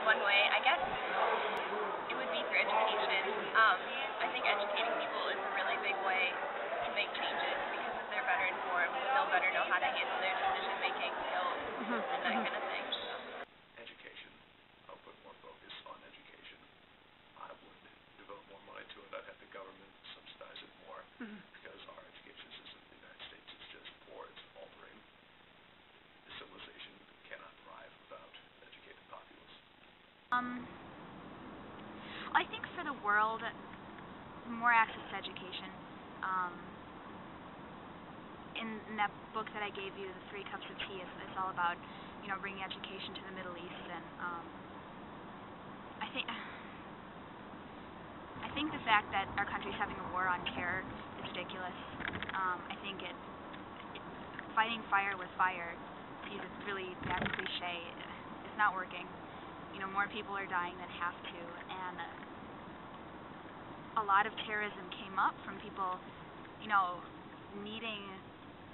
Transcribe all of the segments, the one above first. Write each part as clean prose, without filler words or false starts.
one way, I guess it would be through education. I think educating people is a really big way to make changes because if they're better informed, they'll better know how to handle their decision-making skills and that kind of thing. Education. I'll put more focus on education. I would devote more money to it. I'd have the government subsidize it more because our education system in the United States is just poor. It's faltering. The civilization cannot thrive without an educated populace. I think for the world, more access to education. In that book that I gave you, The 3 Cups of Tea, it's all about, bringing education to the Middle East, and I think the fact that our country's having a war on terror is ridiculous. I think fighting fire with fire, to use a really bad cliche, is not working. More people are dying than have to, and a lot of terrorism came up from people, needing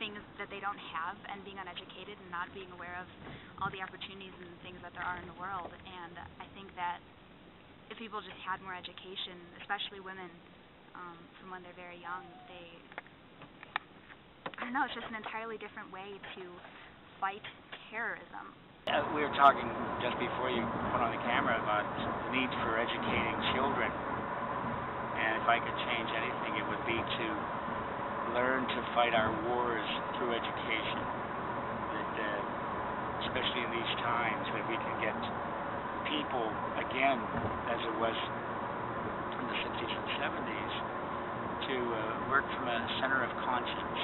things that they don't have and being uneducated and not being aware of all the opportunities and things that there are in the world. And I think that if people just had more education, especially women, from when they're very young, it's just an entirely different way to fight terrorism. We were talking just before you put on the camera about the need for educating children, and if I could change anything, it would be to learn to fight our wars through education. That, especially in these times, that we can get people, again, as it was in the 60s and 70s, to work from a center of conscience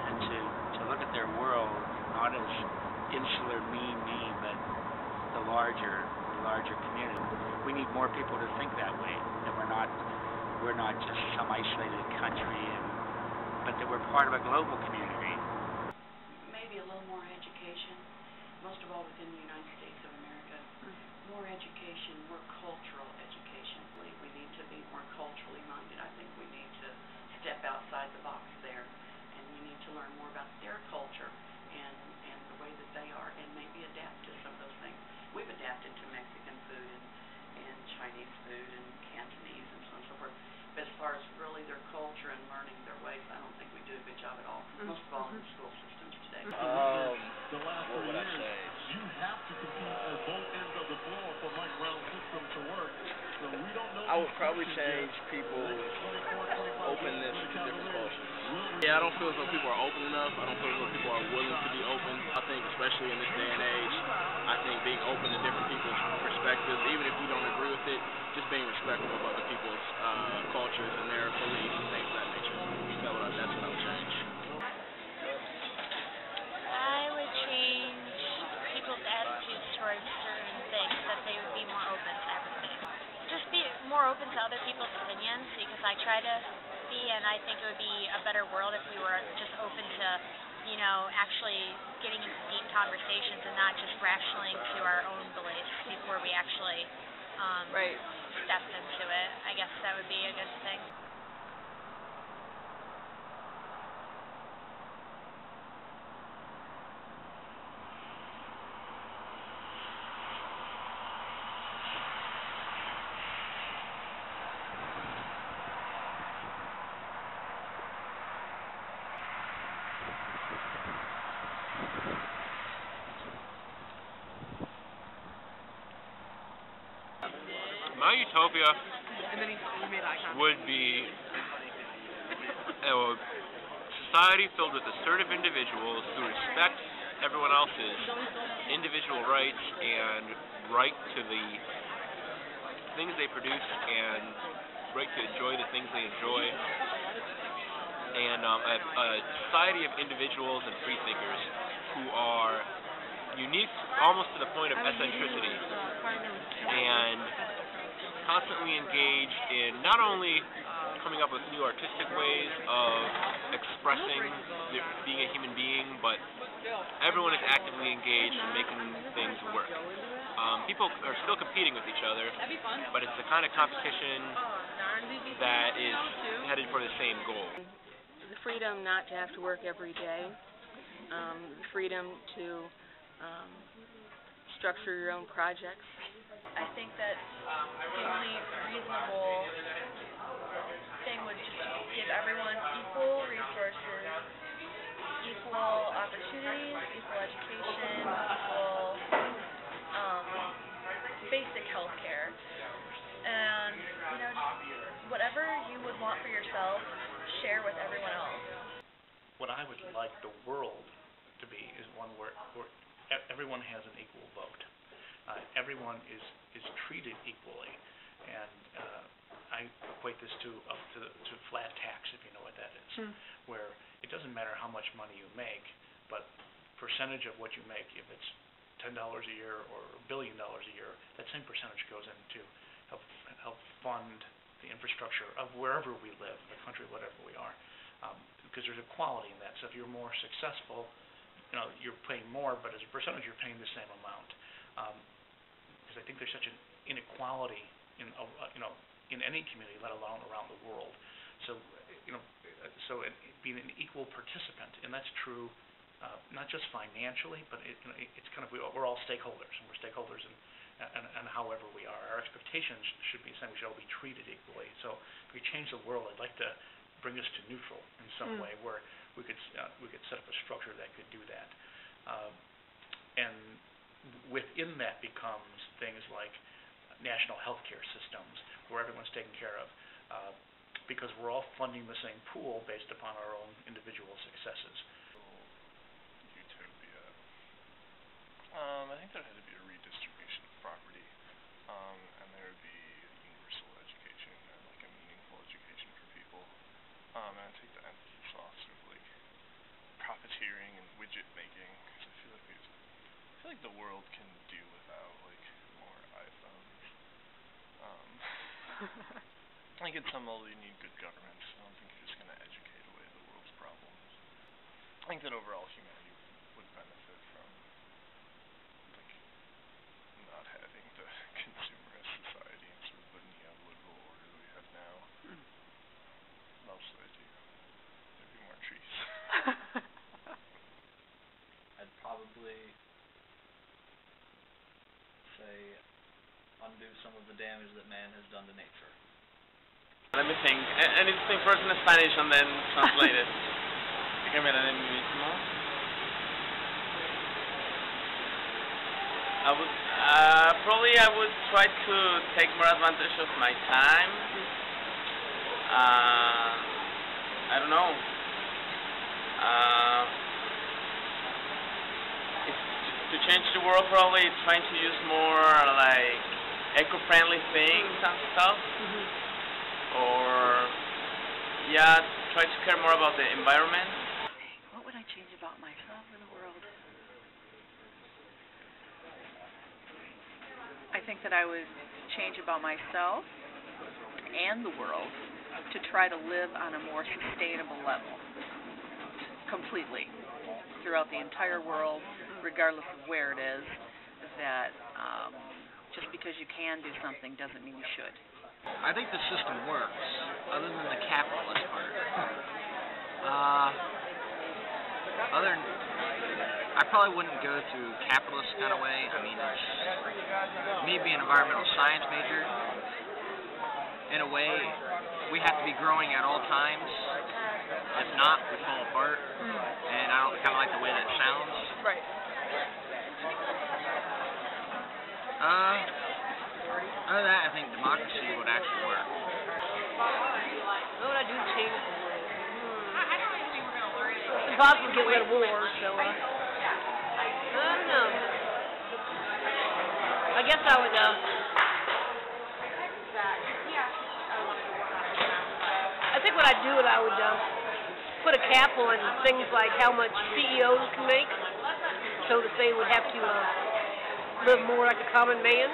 and to look at their world not as insular, me, but the larger community. We need more people to think that way, that we're not just some isolated country, but that we're part of a global community. Maybe a little more education, most of all within the United States of America. More education, more cultural education. We need to be more culturally minded. I think we need to step outside the box there, and we need to learn more about their culture and the way that they are, and maybe adapt to some of those things. We've adapted to Mexican food and Chinese food and Cantonese and so on and so forth. But as far as really their culture and learning their ways, I don't think we do a good job at all. Most of all in the school systems today. What would I say? You have to compete at both ends of the floor for Mike Brown's system to work. So we don't know. I would probably change people's openness to different cultures. Yeah, I don't feel as though people are open enough. I don't feel as though people are willing to be open. I think, especially in this day and age, I think being open to different people's perspectives, even if you don't agree with it, just being respectful of other people's cultures and their beliefs and things of that nature. That's what I would change. I would change people's attitudes towards certain things, that they would be more open to everything. Just be more open to other people's opinions, because I try to be, and I think it would be a better world if we were just open to, actually getting into deep conversations and not just rationaling to our own beliefs before we actually step into it. I guess that would be a good thing. My utopia would be a society filled with assertive individuals who respect everyone else's individual rights and right to the things they produce and right to enjoy the things they enjoy, and a society of individuals and free thinkers who are unique almost to the point of eccentricity and constantly engaged in not only coming up with new artistic ways of expressing being a human being, but everyone is actively engaged in making things work. People are still competing with each other, but it's the kind of competition that is headed for the same goal. The freedom not to have to work every day, the freedom to structure your own projects. I think that the only reasonable thing would just give everyone equal resources, equal opportunities, equal education, equal basic health care. And, you know, just whatever you would want for yourself, share with everyone else. What I would like the world to be is one where everyone has an equal vote. Everyone is treated equally, and I equate this to flat tax, if you know what that is, where it doesn't matter how much money you make, but percentage of what you make, if it's $10 a year or $1 billion a year, that same percentage goes in to help fund the infrastructure of wherever we live, the country, whatever we are, because there's equality in that. So if you're more successful, you know, you're paying more, but as a percentage, you're paying the same amount. Because I think there's such an inequality in any community, let alone around the world. So being an equal participant, and that's true not just financially, but it's kind of we're all stakeholders, and we're stakeholders and however we are. Our expectations should be the same. We should all be treated equally. So if we change the world, I'd like to bring us to neutral in some way, where we could set up a structure that could do that. And within that becomes things like national healthcare systems, where everyone's taken care of, because we're all funding the same pool based upon our own individual successes. Utopia. I think there had to be a redistribution of property, and there would be universal education, like a meaningful education for people. And I take the emphasis off sort of like profiteering and widget making, because I feel like the world can do without like more iPhones. I think at some level you need good governments. I don't think you're just going to educate away the world's problems. I think that overall humanity would benefit from like not having the consumerist society and sort of the neoliberal order that we have now. Mostly I do. There'd be more trees. I'd probably say undo some of the damage that man has done to nature. Let me think. I need to think first in Spanish and then translate it. Déjame ver en mí mismo. Probably I would try to take more advantage of my time. I don't know. To change the world, probably trying to use more like eco-friendly things and stuff. Or, yeah, try to care more about the environment. What would I change about myself or the world? I think that I would change about myself and the world to try to live on a more sustainable level, completely, throughout the entire world, regardless of where it is, that just because you can do something doesn't mean you should. I think the system works, other than the capitalist part. I probably wouldn't go through capitalist kind of way. I mean, me being an environmental science major, in a way, we have to be growing at all times. If not, we fall apart. And I don't kind of like the way that sounds. Right. Other than that, I think democracy would actually work. What would I do to change the world? It's impossible to get rid of war, so I don't know. I guess I would I think what I'd do is I would put a cap on things like how much CEOs can make, so that they would have to live more like a common man.